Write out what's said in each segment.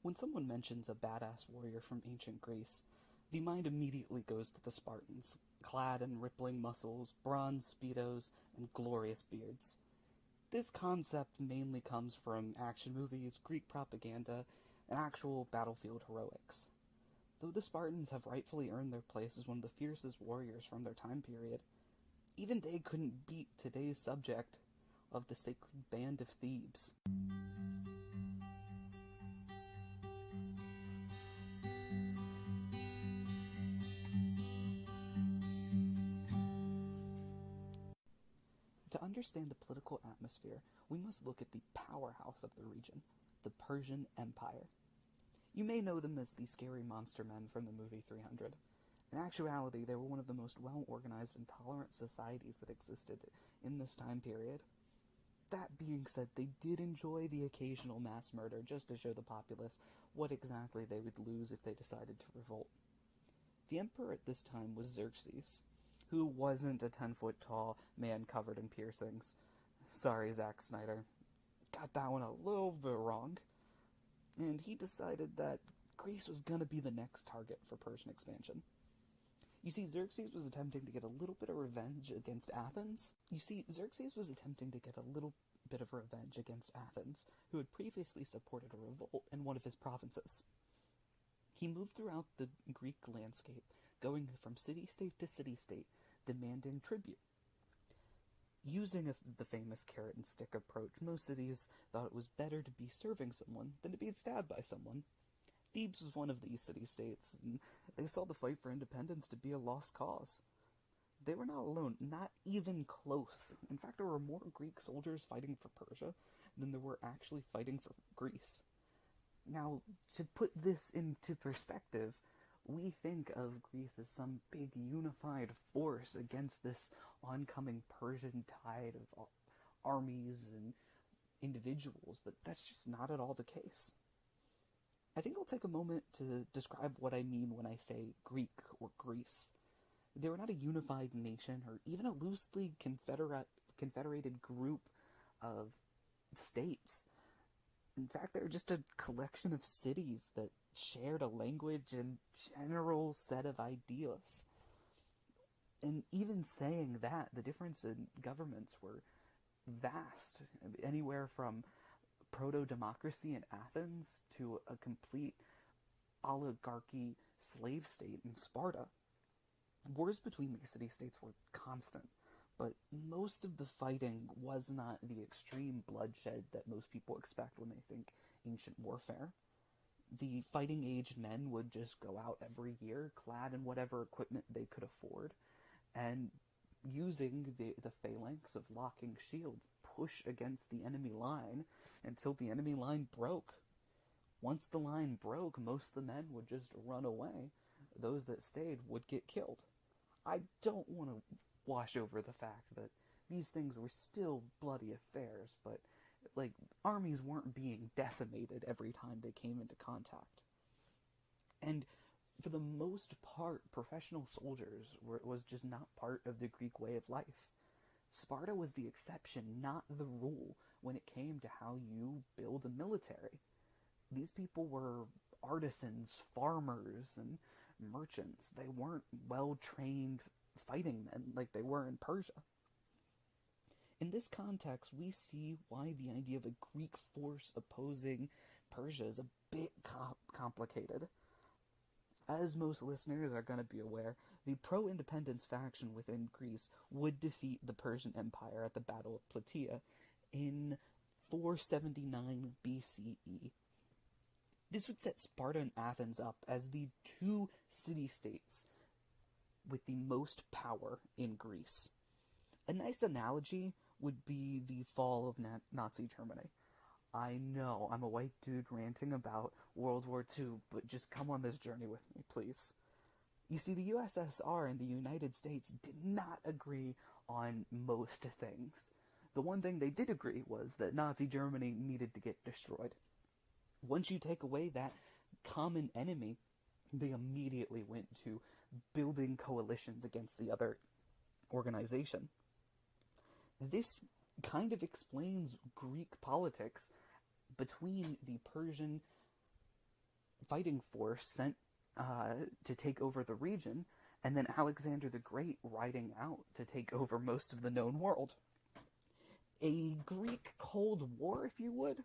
When someone mentions a badass warrior from ancient Greece, the mind immediately goes to the Spartans, clad in rippling muscles, bronze speedos, and glorious beards. This concept mainly comes from action movies, Greek propaganda, and actual battlefield heroics. Though the Spartans have rightfully earned their place as one of the fiercest warriors from their time period, even they couldn't beat today's subject of the sacred band of Thebes. To understand the political atmosphere, we must look at the powerhouse of the region, the Persian Empire. You may know them as the scary monster men from the movie 300. In actuality, they were one of the most well-organized and tolerant societies that existed in this time period. That being said, they did enjoy the occasional mass murder just to show the populace what exactly they would lose if they decided to revolt. The emperor at this time was Xerxes, who wasn't a 10-foot-tall man covered in piercings. Sorry, Zack Snyder. Got that one a little bit wrong. And he decided that Greece was going to be the next target for Persian expansion. You see, Xerxes was attempting to get a little bit of revenge against Athens, who had previously supported a revolt in one of his provinces. He moved throughout the Greek landscape, going from city-state to city-state, demanding tribute. Using the famous carrot-and-stick approach, most cities thought it was better to be serving someone than to be stabbed by someone. Thebes was one of these city-states, and they saw the fight for independence to be a lost cause. They were not alone, not even close. In fact, there were more Greek soldiers fighting for Persia than there were actually fighting for Greece. Now, to put this into perspective, we think of Greece as some big unified force against this oncoming Persian tide of armies and individuals, but that's just not at all the case. I think I'll take a moment to describe what I mean when I say Greek or Greece. They were not a unified nation or even a loosely confederated group of states. In fact, they're just a collection of cities that shared a language and general set of ideas. And even saying that, the difference in governments were vast, anywhere from proto-democracy in Athens to a complete oligarchy slave state in Sparta. Wars between these city-states were constant, but most of the fighting was not the extreme bloodshed that most people expect when they think ancient warfare. The fighting-aged men would just go out every year, clad in whatever equipment they could afford, and using the phalanx of locking shields, push against the enemy line until the enemy line broke. Once the line broke, most of the men would just run away. Those that stayed would get killed. I don't want to wash over the fact that these things were still bloody affairs, but armies weren't being decimated every time they came into contact. And for the most part, professional soldiers was just not part of the Greek way of life. Sparta was the exception, not the rule, when it came to how you build a military. These people were artisans, farmers, and merchants. They weren't well-trained fighting men like they were in Persia. In this context, we see why the idea of a Greek force opposing Persia is a bit complicated. As most listeners are going to be aware, the pro-independence faction within Greece would defeat the Persian Empire at the Battle of Plataea in 479 BCE. This would set Sparta and Athens up as the two city-states with the most power in Greece. A nice analogy would be the fall of Nazi Germany. I know, I'm a white dude ranting about World War II, but just come on this journey with me, please. You see, the USSR and the United States did not agree on most things. The one thing they did agree was that Nazi Germany needed to get destroyed. Once you take away that common enemy, they immediately went to building coalitions against the other organization. This kind of explains Greek politics between the Persian fighting force sent to take over the region, and then Alexander the Great riding out to take over most of the known world. A Greek Cold War, if you would.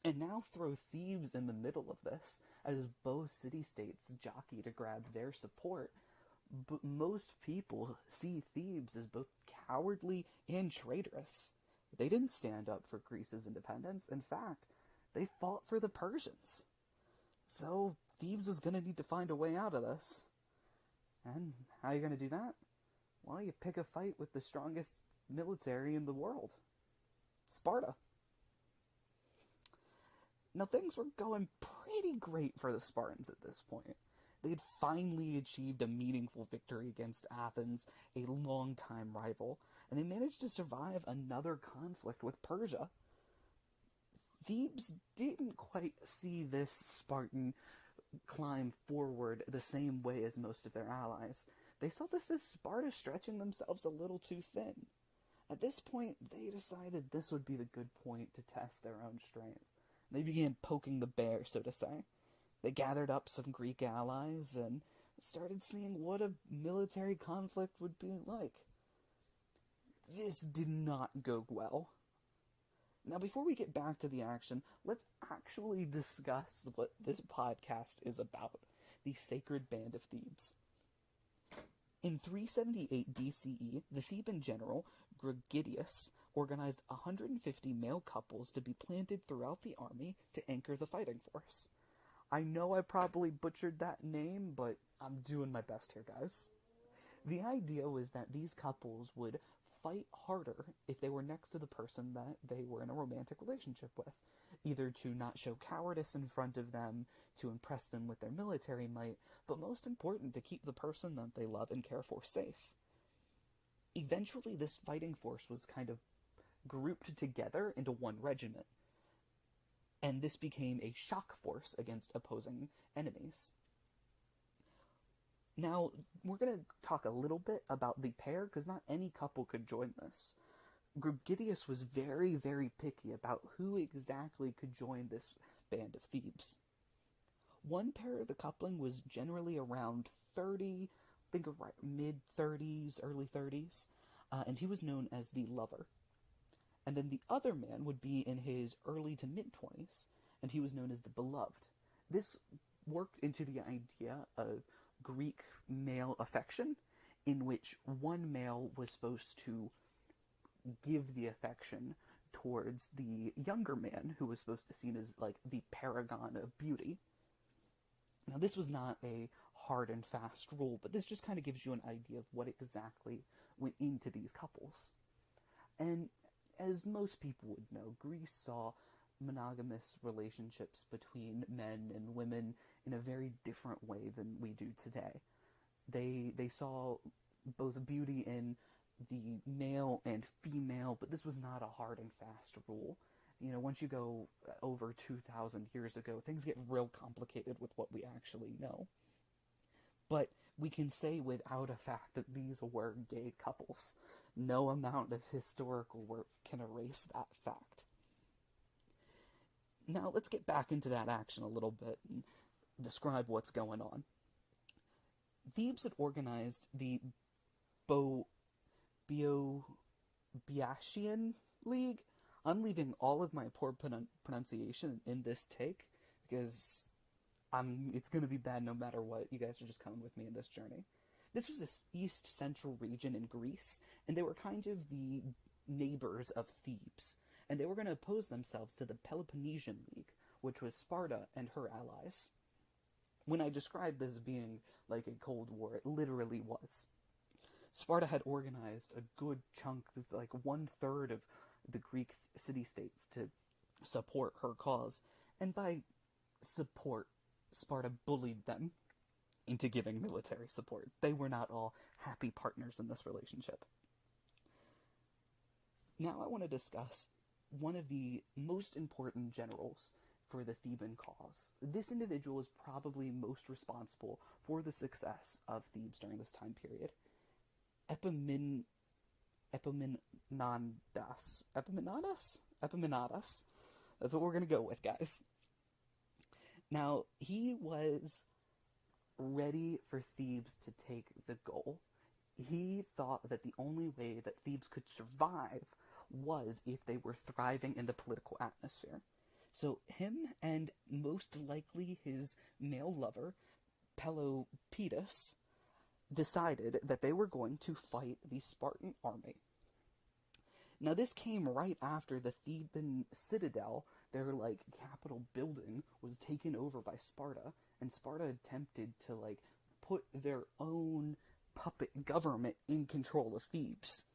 And now throw Thebes in the middle of this, as both city-states jockey to grab their support. But most people see Thebes as both cowardly and traitorous. They didn't stand up for Greece's independence. In fact, they fought for the Persians. So Thebes was going to need to find a way out of this. And how are you going to do that? Well, you pick a fight with the strongest military in the world. Sparta. Now, things were going pretty great for the Spartans at this point. They had finally achieved a meaningful victory against Athens, a longtime rival, and they managed to survive another conflict with Persia. Thebes didn't quite see this Spartan climb forward the same way as most of their allies. They saw this as Sparta stretching themselves a little too thin. At this point, they decided this would be the good point to test their own strength. They began poking the bear, so to say. They gathered up some Greek allies and started seeing what a military conflict would be like. This did not go well. Now, before we get back to the action, let's actually discuss what this podcast is about, the Sacred Band of Thebes. In 378 BCE, the Theban general, Gorgidius, organized 150 male couples to be planted throughout the army to anchor the fighting force. I know I probably butchered that name, but I'm doing my best here, guys. The idea was that these couples would fight harder if they were next to the person that they were in a romantic relationship with, either to not show cowardice in front of them, to impress them with their military might, but most important, to keep the person that they love and care for safe. Eventually, this fighting force was kind of grouped together into one regiment, and this became a shock force against opposing enemies. Now, we're going to talk a little bit about the pair, because not any couple could join this. Gorgidius was very, very picky about who exactly could join this band of Thebes. One pair of the coupling was generally around 30, I think mid-30s, early 30s, and he was known as the lover. And then the other man would be in his early to mid-20s, and he was known as the beloved. This worked into the idea of Greek male affection, in which one male was supposed to give the affection towards the younger man, who was supposed to be seen as like the paragon of beauty. Now, this was not a hard and fast rule, but this just kind of gives you an idea of what exactly went into these couples. And as most people would know, Greece saw monogamous relationships between men and women in a very different way than we do today. They saw both beauty in the male and female, but this was not a hard and fast rule. You know, once you go over 2,000 years ago, things get real complicated with what we actually know. But we can say without a fact that these were gay couples. No amount of historical work can erase that fact. Now, let's get back into that action a little bit and describe what's going on. Thebes had organized the Boeotian League. I'm leaving all of my poor pronunciation in this take, because it's going to be bad no matter what. You guys are just coming with me in this journey. This was this east central region in Greece, and they were kind of the neighbors of Thebes. And they were going to oppose themselves to the Peloponnesian League, which was Sparta and her allies. When I described this being like a Cold War, it literally was. Sparta had organized a good chunk, like 1/3 of the Greek city-states to support her cause. And by support, Sparta bullied them into giving military support. They were not all happy partners in this relationship. Now I want to discuss one of the most important generals for the Theban cause. This individual is probably most responsible for the success of Thebes during this time period. Epaminondas? That's what we're going to go with, guys. Now, he was ready for Thebes to take the goal. He thought that the only way that Thebes could survive was if they were thriving in the political atmosphere. So him and most likely his male lover, Pelopidas, decided that they were going to fight the Spartan army. Now this came right after the Theban citadel, their capital building, was taken over by Sparta, and Sparta attempted to put their own puppet government in control of Thebes.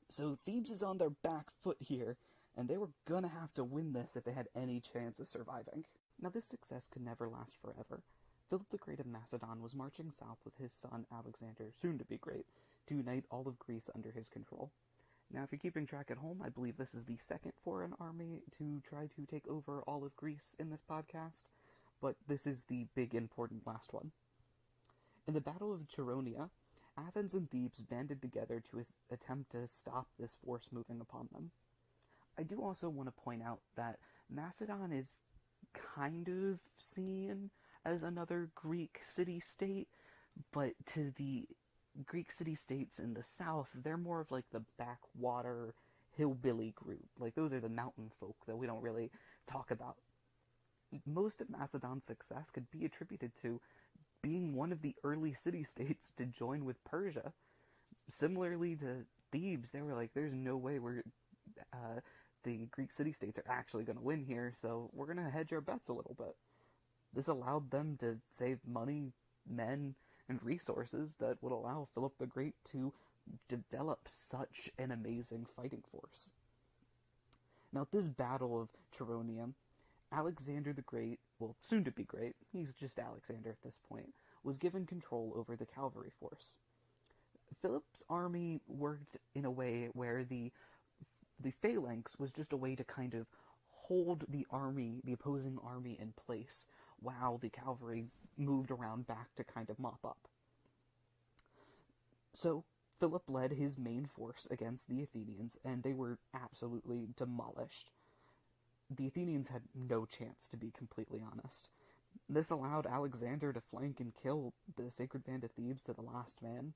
So Thebes is on their back foot here, and they were gonna have to win this if they had any chance of surviving. Now this success could never last forever. Philip the Great of Macedon was marching south with his son Alexander, soon to be great, to unite all of Greece under his control. Now, if you're keeping track at home, I believe this is the second foreign army to try to take over all of Greece in this podcast, but this is the big important last one. In the Battle of Chaeronea, Athens and Thebes banded together to attempt to stop this force moving upon them. I do also want to point out that Macedon is kind of seen as another Greek city-state, but to the Greek city-states in the south, they're more of the backwater hillbilly group. Those are the mountain folk that we don't really talk about. Most of Macedon's success could be attributed to being one of the early city-states to join with Persia. Similarly to Thebes, they were there's no way the Greek city-states are actually going to win here, so we're going to hedge our bets a little bit. This allowed them to save money, men, and resources that would allow Philip the Great to develop such an amazing fighting force. Now, at this battle of Chaeronea, Alexander the Great, well, soon to be great, he's just Alexander at this point, was given control over the cavalry force. Philip's army worked in a way where the phalanx was just a way to kind of hold the opposing army in place while the cavalry moved around back to kind of mop up. So Philip led his main force against the Athenians, and they were absolutely demolished. The Athenians had no chance, to be completely honest. This allowed Alexander to flank and kill the sacred band of Thebes to the last man.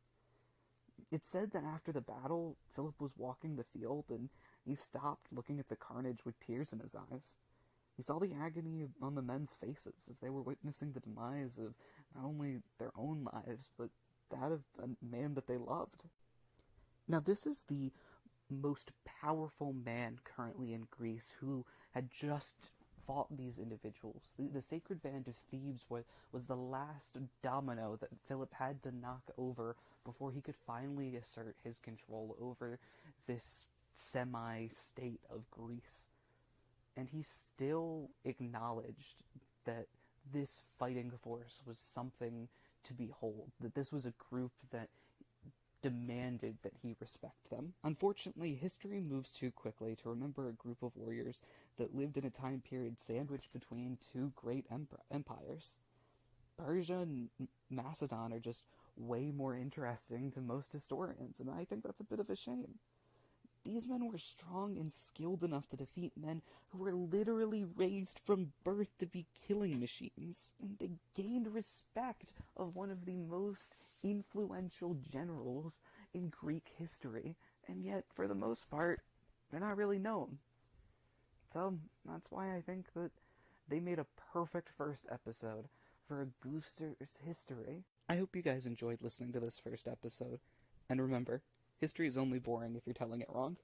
It's said that after the battle, Philip was walking the field, and he stopped looking at the carnage with tears in his eyes. He saw the agony on the men's faces as they were witnessing the demise of not only their own lives, but that of a man that they loved. Now, this is the most powerful man currently in Greece who had just fought these individuals. The sacred band of Thebes was the last domino that Philip had to knock over before he could finally assert his control over this semi-state of Greece. And he still acknowledged that this fighting force was something to behold, that this was a group that demanded that he respect them. Unfortunately, history moves too quickly to remember a group of warriors that lived in a time period sandwiched between two great empires. Persia and Macedon are just way more interesting to most historians, and I think that's a bit of a shame. These men were strong and skilled enough to defeat men who were literally raised from birth to be killing machines, and they gained respect of one of the most influential generals in Greek history, and yet, for the most part, they're not really known. So, that's why I think that they made a perfect first episode for a Goofster's history. I hope you guys enjoyed listening to this first episode, and remember, history is only boring if you're telling it wrong.